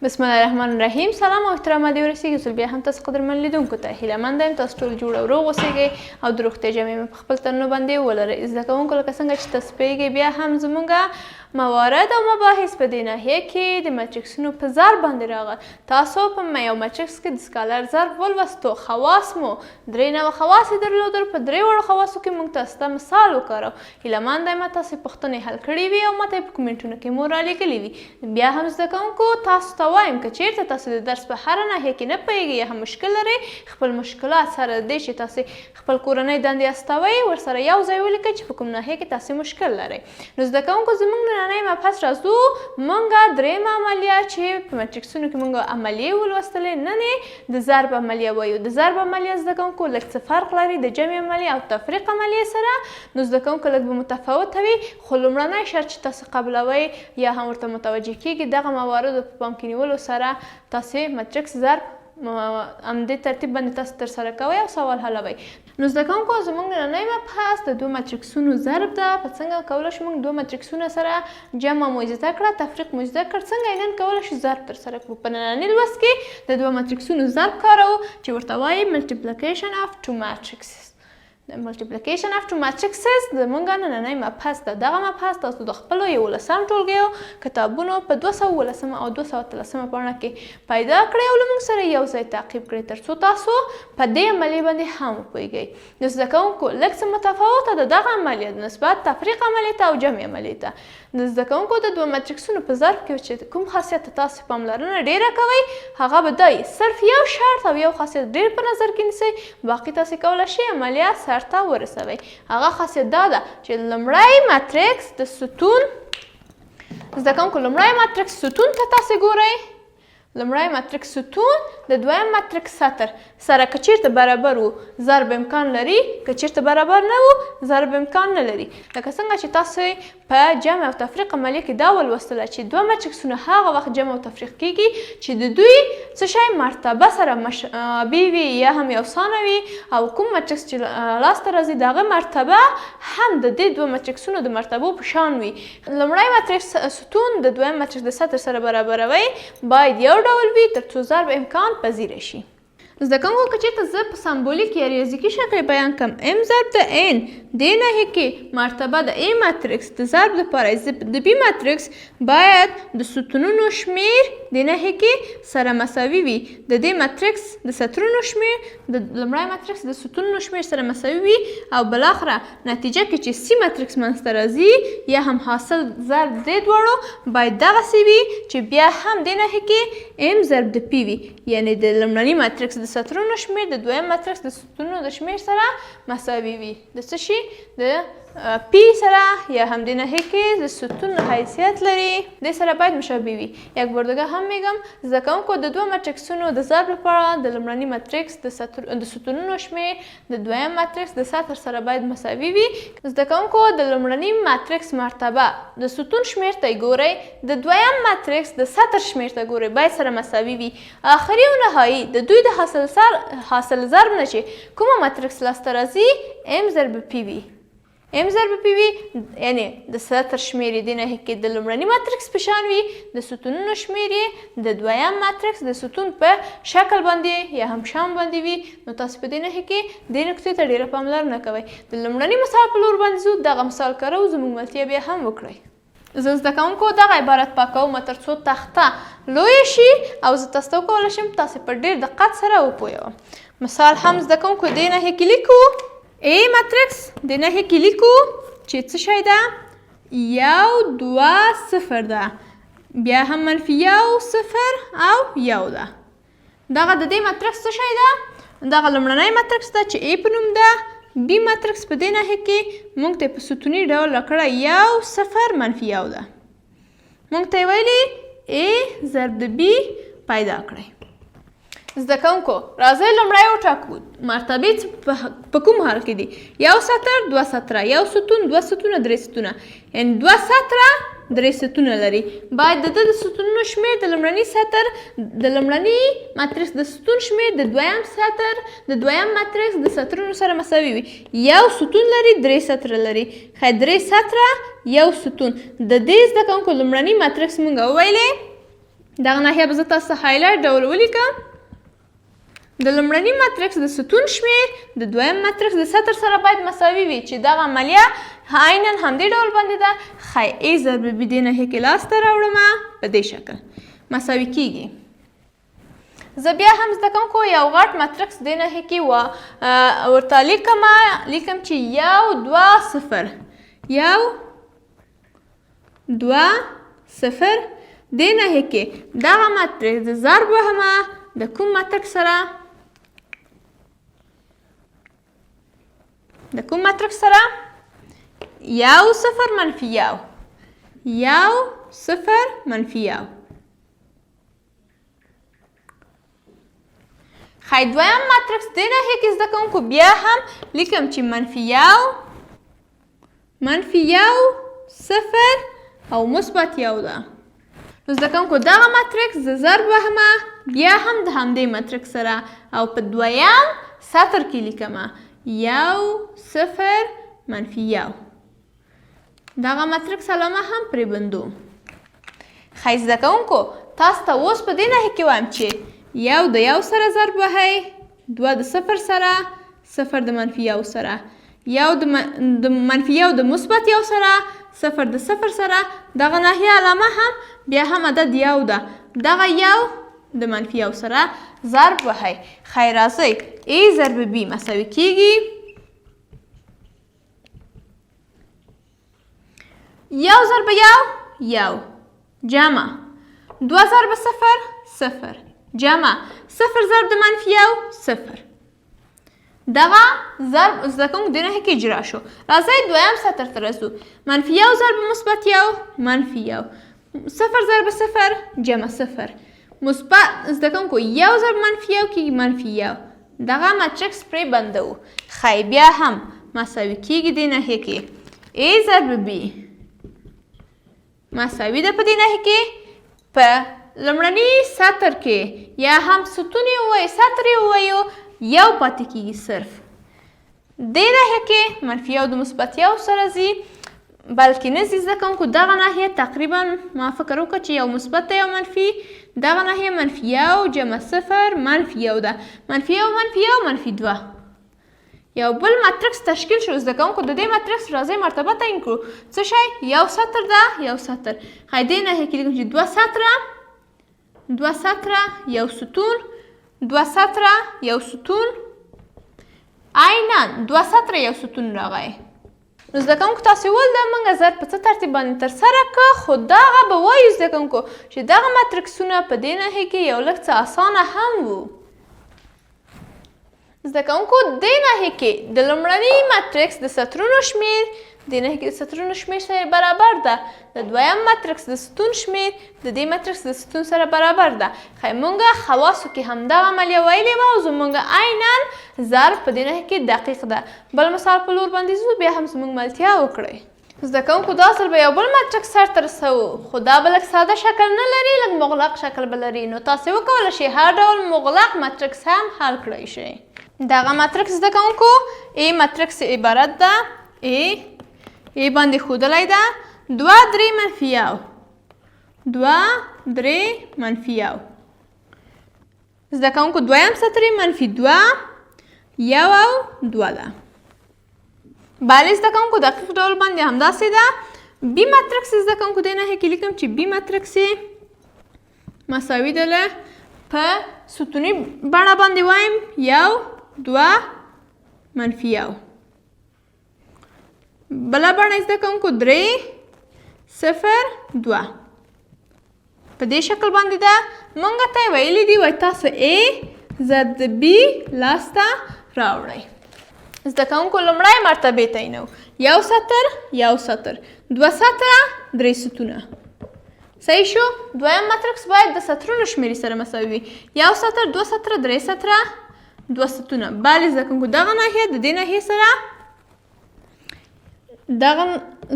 بسم الله الرحمن الرحیم. سلام او احترام دې ورسیږي. زه بیا هم تاسو قدرمن لیدونکو ته هیله یم تاسو ټول جوړ او روغ اوسئ او د روغتیا جامې مې په خپل تنو باندې ولرئ. زده کوونکو لکه څنګه چې تاسو پوهیږئ بیا هم زموږ موارد او مباحث په دې ناحیه کې د ماتریکسونو په ضرب باندې راغل. تاسو په یو ماتریکس کې د سکالر ضرب ولوستو. خواص مو درې نوع خواص یې درلودل. په درې وړو خواصو کې موږ تاسو ته مثال وکارو. هیله یم تاسو پوښتنې حل کړې وي او ماته یې په کومنټونو کې مو رالیږلي وي. بیا هم زده کوونکو تاسو ته وایم که چیرته تاسو د درس په هره ناحیه کې نه پوهیږئ یا هم مشکل لرئ، خپل مشکلات سره د دې چې تاسو خپل کورنۍ دندې استوئ ورسره یو ځای ولیکئ چې په کوم ناحیه کې تاسو مشکل لرئ. نو زده کوونکو زموږ نننی مبحث راځو. موږ درېیمه عملیه چې په ماتریکسونو کې موږ عملیې ولوستلې، نن یې د ضرب عملیه وایو. د ضرب عملیه زده کوونکو لږ څه فرق لري د جمع عملیه او تفریق عملیې سره. نو زده کوونکو لږ به متفاوته وي، خو لومړنی شرط چې تاسو قبلوئ یا هم ورته متوجه کیږي دغه مواردو په پام کې نیولو سره تاسو ماتریکس ضرب همدې ترتیب باندې تاسو ترسره کوئ او سوال حلوئ. نو زده کوونکو زموږ نننی مبحث د دوه ماتریکسونو ضرب ده. په څنګه کولی شو موږ دوه ماتریکسونه سره جمع مو زده کړه، تفریق مو زده کړ، څنګه یې نن کولی شو ضرب ترسره کړو. په ننني لوست کې د دوه ماتریکسونو ضرب کاروو چې ورته وایي ملټیپلیکیشن اف ټو ماتریکسز. د ملټیپلیکیشن اف ټو ماتریکسز زموږ نننی مبحث ده. دغه مبحث تاسو د خپلو 11 ټولګیو کتابونو په 213 او 213 پاڼه کې پیدا کړئ او له موږ سره یو ځای تعقیب کړئ تر څو تاسو په دې عملیې باندې هم وپوهیږئ. نو زده کوونکو لږ څه متفاوته ده دغه عملیه د نسبت تفریق عملیې ته او جمع عملیې ته. د زده کوونکو د دوه ماتریکسونو په ضرب کې چې کوم خاصیت تاسو پاملرنه ډیره کوئ هغه به دی صرف یو شرط او یو خاصیت ډیر په نظر کې نیسئ، باقي تاسو کولی شئ عملیه سرته ورسوئ. هغه خاصیت دا ده چې لومړی ماتریکس د ستون زده کوونکو لومړی ماتریکس ستون ته تاسو ګورئ. لومړی ماتریکس ستون د دویم ماتریکس سطر سره که چیرته برابر وو ضرب امکان لري، که چیرته برابر نه وو ضرب امکان نه لري. لکه څنګه چې تاسو په جمع او تفریق عملیه کې دا ولوستله چې دوه ماتریکسونه هغه وخت جمع او تفریق کیږي چې د دوی څه شی مرتبه سره مشابه وي یا هم یوسانه وي او کوم ماتریکس چې لاسته راځي د هغه مرتبه هم د دې دوه ماتریکسونو د مرتبو په شان وي. لومړی ماتریکس ستون د دویم ماتریکس د سطر سره برابروي باید یو ډول وي تر څو ضرب امکان پذیره شي. زده کوونکو که چېرته زه په سمبولیک یا ریاضیکي شکل بیان کړم ام ضرب د ان دې ناحیې کې مرتبه د ا ماتریکس د ضرب لپاره د بي ماتریکس باید د ستونونو شمیر دې ناحیې کې سره مساوي وي. د دې ماتریکس د سطرونو شمیر د لومړی ماتریکس د ستونونو شمیر سره مساوي وي او بالاخره نتیجه کې چې سی ماتریکس منځته راځي یا هم حاصل ضرب دې دواړو باید دغسې وي چې بیا هم دې ناحیې کې ام ضرب د پی وي، یعنې د لومړني ماتریکس د سطرونو شمیر د دویم ماتریکس د ستونونو د شمیر سره مساوي وي. د څه شي د پی سره یا هم دې ناحیې کې د ستون حیثیت لري، دې سره باید مشابه وي. یک بار دیگه هم میگم زده کوونکو د دوه ماتریکسونو د ضرب لپاره د لومړني ماتریکس د ستونونو شمیر د دویم ماتریکس د سطر سره باید مساوي وي. زده کوونکو د لومړني ماتریکس مرتبه د ستون شمیر ته ګورئ، د دویم ماتریکس د سطر شمیر ته ګورئ باید سره مساوي وي. آخري او نهایي د دوی د حاصل ضرب نه چې کومه ماتریکس لاسته راځي ام ضرب پی وي. ام ضرب پی وي یعنې د سطر شمیر یې دې ناحیې کې د لومړني ماتریکس په شان وي، د ستونونو شمیر یې د دویم ماتریکس د ستون په شکل باندې یا هم شان باندې وي. نو تاسو په دې ناحیې کې دې نقطې ته ډېره پاملرنه کوئ. د لومړني مثال په لور باندې ځو، دغه مثال کاروو، زموږ ملتیا بیا هم وکړئ. زه زده کوونکو دغه عبارت پاکوم تر څو تخته لویه شي او زه تاسو ته وکولی شم تاسو په ډېر دقت سره وپوهوم. مثال هم زده کوونکو دې ناحیې کې لیکو ا ماتریکس دې ناحیې کې لیکو چې څه شی ده 1 2 0 ده، بیا هم منفي 1 0 او 1 ده. دغه د دې ماتریکس څه شی ده؟ دغه لومړنی ماتریکس ده چې ا په نوم ده. بي ماتریکس په دې ناحیې کې موږ ته په ستوني ډول راکړه 1 0 منفي 1 ده. موږ ته یې ویلي ا ضرب د بي پیدا کړئ. زده کوونکو راځئ لومړی وټاکو مرتبې په کوم حال کې دي. یو سطر دوه سطره، یو ستون دوه ستونه درې ستونه، یعنې دوه سطره درې ستونه لري. باید د ده د ستونونو شمیر د لومړني سطر د لومړني ماتریکس د ستون شمیر د دویم سطر د دویم ماتریکس د سطرونو سره مساوي وي. یو ستون لري درې سطره لري، ښه درې سطره یو ستون. د دې زده کوونکو لومړني ماتریکس موږ وویلې دغه ناحیه به زه تاسو ته هایلایټ ډول ولیکم. د لومړني ماتریکس د ستون شمیر د دویم ماتریکس د سطر سره باید مساوي وي چې دغه عملیه عیناً همدې ډول باندې ده. ښایي A ضرب B دې ناحیې کې لاسته راوړمه په دې شکل مساوي کیږي. زه بیا هم زده کوونکو یو غټ ماتریکس دې ناحیې کې ورته لیکم چې 1 2 0 1 2 0 دې ناحیې کې دغه ماتریکس د ضرب وهمه د کوم ماتریکس سره یو صفر منفي یو 0 منفي 1. ښایي دویم ماتریکس دې ناحیې کې زده کوونکو بیا هم لیکم چې منفي یو 0 او مثبت 1 ده. نو زده کوونکو دغه ماتریکس د ضرب وهمه بیا هم د همدې ماتریکس سره او په دویم سطر کې لیکمه 0 منفي 1. دغه ماتریکس علامه هم پرې بندو. ښایي زده کوونکو تاسو ته اوس په دې ناحیې کې وایم چې 1 د 1 سره ضرب وهئ، 2 د 0 سره، 0 د منفي 1 سره، 1 د منفي 1 د مثبت 1 سره، 0 د 0 سره. دغه ناحیه علامه هم بیا هم عدد 1 ده. دغه 1 د منفي 1 سره ضرب وهئ. ښایي راځئ A ضرب B مساوي کیږي 1 ضرب 1 جمع 2 ضرب 0 جمع 0 ضرب د منفي 1 0. دغه ضرب زده کوونکو دې ناحیې کې اجرا شو. راځئ دویم سطر ته رسو. منفي 1 ضرب مثبت 1 منفي 1 0 ضرب 0 جمع 0 مثبت زده کوونکو 1 ضرب منفي 1 کېږي منفي 1. دغه ماتریکس پرې بندو. ښایي بیا هم مساوي کېږي دې ناحیې کې A ضرب B مساوي ده په دې ناحیې کې په لومړني سطر کې یا هم ستون یې ووایو سطر یې ووایو 1 پاتې کېږي صرف. دې ناحیه کې منفي 1 د مثبت 1 سره ځي بلکې نه ځي. زده کوونکو دغه ناحیه تقریبا ما فکر وکړه چې یو مثبت دی یو منفي. دغه ناحیه منفي 1 جمع 0 منفي 1 ده. منفي 1 منفي 1 منفي 2. یو بل ماتریکس تشکیل شو. زده کوونکو د دې ماتریکس راځئ مرتبه تعیین کړو. څه شی؟ یو سطر ده یو سطر. ښایي دې ناحیه کې لیکم چې 2 سطره یو ستون 2 سطره یو ستون عیناً 2 سطره یو ستون راغی. نو زده کوونکو تاسې ولده موږ ضرب په څه ترتیب باندې ترسره کړه خو دغه به وایو زده کوونکو چې دغه ماتریکسونه په دې ناحیې کې یو لږ څه اسانه هم وو. زده کوونکو دې ناحیې کې د لومړني ماتریکس د سطرونو شمیر دې ناحیې کې د سطرونو شمیر سره برابر ده. د دویم ماتریکس د ستون شمیر د دې ماتریکس د ستون سره برابر ده. ښایي موږ خواصو کې همدغه عملیه ویلې وه او زموږ عیناً ضرب په دې ناحیې کې دقیق ده. بل مثال په لور باندې ځو بیا هم زموږ ملتیا وکړئ. زده کوونکو دا ځل به یو بل ماتریکس سرته رسوو خو دا به لږ ساده شکل نه لري لږ مغلق شکل به لري. نو تاسې وکولی شئ هر ډول مغلق ماتریکس هم حل کړی شئ. دغه ماتریکس زده کوونکو A ماتریکس عبارت ده A باندې ښودلی ده 2 3 منفي 1 2 3 منفي 1. زده کوونکو دویم سطر منفي 2 1 او 2 ده. بله زده کوونکو دقیق ډول باندې همداسې ده. B ماتریکس زده کوونکو دې ناحیې کې لیکم چې B ماتریکس مساوي ده له په ستوني بڼه باندې وایم 1 2 منفي 1. بله بڼه زده کوونکو 3 0 2 په دې شکل باندې ده. موږ ته یې ویلي دي وایي تاسو A ضد B لاسته راوړئ. زده کوونکو لومړی مرتبې تعینوو. یو سطر 2 سطره 3 ستونه. صحیح شو. دویم ماتریکس باید د سطرونو شمیرې سره مساوي وي. یو سطر 2 سطره 3 سطره 2 ستونه. بله زده کوونکو دغه ناحیه د دې ناحیې سره دغه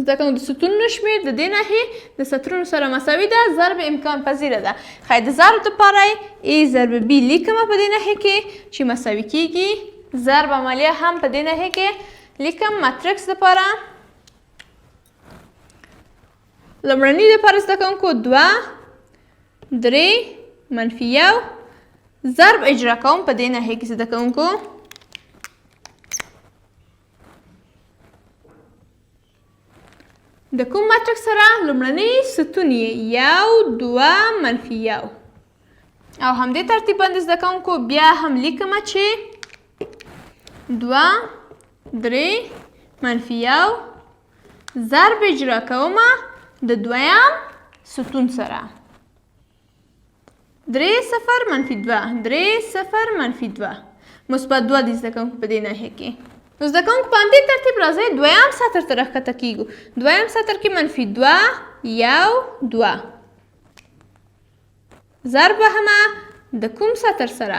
زده کوونکو د ستونونو شمیر د دې ناحیې د سطرونو سره مساوي ده. ضرب امکان پذیره ده. ښایي د ضرب دپاره A ضرب B لیکمه په دې ناحیې کې چې مساوي کیږي. ضرب عملیه هم په دې ناحیې کې لیکم. ماتریکس دپاره لومړني دپاره زده کوونکو 2 3 منفي 1 ضرب اجرا کوم په دې ناحیه کې زده کوونکو. د کوم ماتریکس سره لومړنی ستون یې 1 2 منفي 1 او همدې ترتیب باندې زده کوونکو بیا هم لیکمه چې 2 3 منفي 1 ضرب اجرا کومه د دویم ستون سره 3 0 منفي 2 3 0 منفي 2 مثبت 2 دي زده کوونکو په دې ناحیه کې. نو زده کوونکو په همدې ترتیب راځئ دویم سطر ته راښکته کیږو. دویم سطر کې منفي 2 1 2 ضرب همه د کوم سطر سره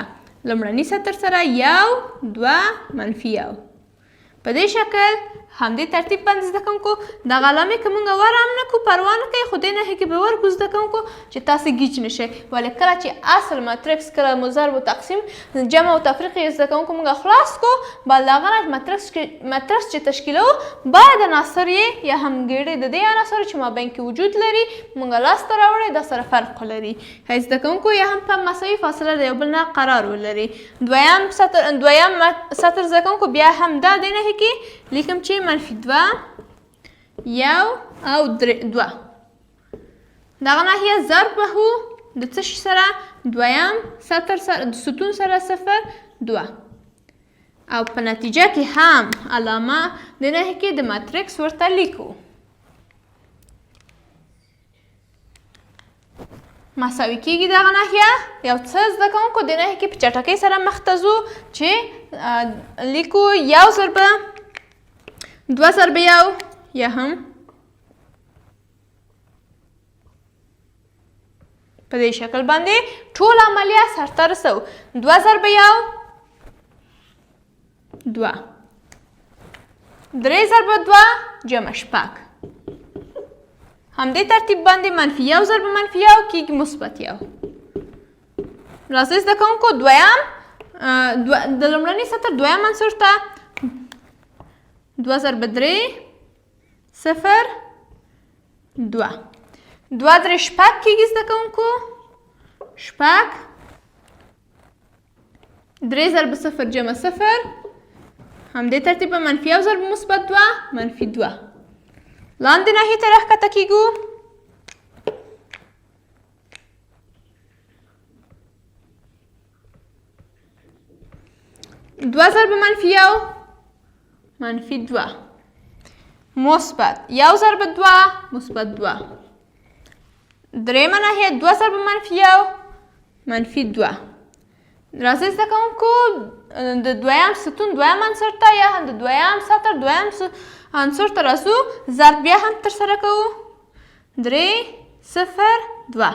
لومړني سطر سره 1 2 منفي 1 په دې شکل همدې ترتیب باندې زده کوونکو دغه علامې که موږ ور هم نه کړو پروا نه کوي خو دې ناحیې کې به ورکړو زده کوونکو چې تاسې ګیج نه شئ. ولې کله چې اصل ماتریکس کله مو ضرب و تقسیم جمع او تفریق یې زده کوونکو موږ خلاص کړو بعد له هغه نه ماتریکس چې تشکیلوو باید عناصر یې یا هم ګېډې د دې عناصرو چې مابین کې وجود لري موږ لاسته راوړی دا سره فرق لري. ښایي زده کوونکو یا هم په مساوي فاصله د یو بل نه قرار ولري. دویم سطر زده کوونکو بیا هم دا دې ناحیې کې لیکم چې منفي 2 1 او 2 دغه ناحیه ضرب به هو د څه شي سره دویم سطر سره د ستون سره 0 2 او په نتیجه کې هم علامه د ناحیې کې د ماتریکس ورته لیکو. مساوي کېږي دغه ناحیه یو څه زده کوونکو د ناحیې کې په چټکۍ سره مخ ته ځو چې لیکو 1 ضربه 2 ضرب 1 یا هم په دې شکل باندې ټول عملیه سرته رسوو. 2 ضرب 1 2 3 ضرب 2 جمع شپږ همدې ترتیب باندې منفي 1 ضرب منفي 1 کېږي مثبت 1. راځئ زده کوونکو دویم د لومړني سطر دویم عنصر ته 2 ضرب 3 0 2 2 3 شپږ کېږي زده کوونکو شپږ 3 ضرب 0 جمع 0 همدې ترتیب به منفي 1 ضرب مثبت 2 منفي 2 لاندې ناحیې ته راښکته کېږو. 2 ضرب منفي 1 منفي 2 مثبت 1 ضرب 2 مثبت 2 درېیمه ناحیه 2 ضرب منفي 1 منفي 2 راځئ زده کوونکو د دویم ستون دویم عنصر ته یا هم د دویم سطر دویم عنصر ته راځو ضرب بیا هم ترسره کوو 3 0 2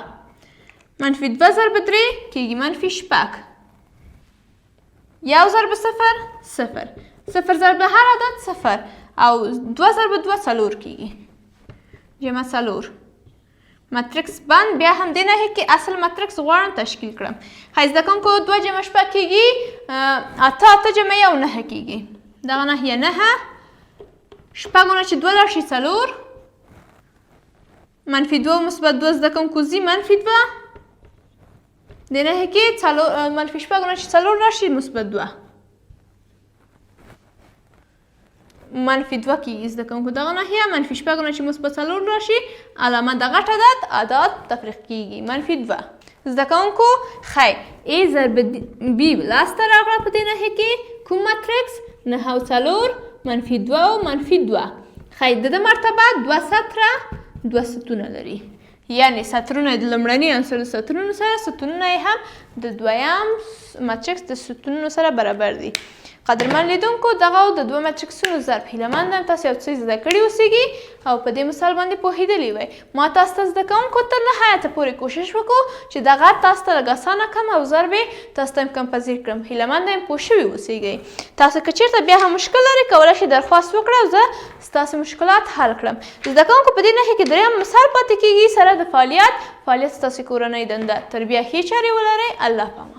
منفي 2 ضرب 3 کېږي منفي شپږ 1 ضرب 0 0 0 ضرب هر عدد 0 او 2 ضرب 2 څلور کېږي جمع څلور. ماتریکس بند بیا هم دې ناحیې کې اصل ماتریکس غواړم تشکیل کړم. ښایي زده کوونکو 2 جمع شپږ کېږي 8 جمع 1 9 کېږي دغه ناحیه 9 شپږو نه چې 2 لاړ شي څلور منفي 2 مثبت 2 زده کوونکو ځي منفي 2 دې ناحیه کې منفي شپږو نه چې څلور راشي مثبت 2 منفي 2 کېږي زده کوونکو دغه ناحیه منفي شپږو نه چې مثبت 4 راشي علامه د غټ عدد تفریق کېږي منفي 2. زده کوونکو ښایي ا ضرب بي لاسته راغله په دې ناحیه کې کوم ماتریکس 9 او 4 منفي 2 او منفي 2 ښایي د مرتبه 2 سطره 2 ستونه لري یعنی سطرونه د لومړني عنصر د سطرونو سره ستونونه یې هم د دویم ماتریکس د ستونونو سره برابر دي. قدرمن لیدونکو دغه د دوه ماتریکسونو ضرب هیله مند یم تاسو یو څه زده کړي اوسیږي او په دې مثال باندې پوهېدلي وئ. ما تاسو ته زده کوونکو تر نهایته پورې کوشش وکړو چې دغه تاسو ته لږ اسانه کړم او ضرب یې تاسو ته امکان پذیر کړم. هیله مند یم پوه شوي اوسیږئ. تاسو که چېرته بیا هم مشکل لرئ کولی شئ درخواست وکړئ او زه ستاسو مشکلات حل کړم. زده کوونکو په دې نښې کې دریم مثال پاتې کېږي سره د فعالیت ستاسو کورنۍ دنده. تر بیا ښې چارې ولرئ. الله پامان.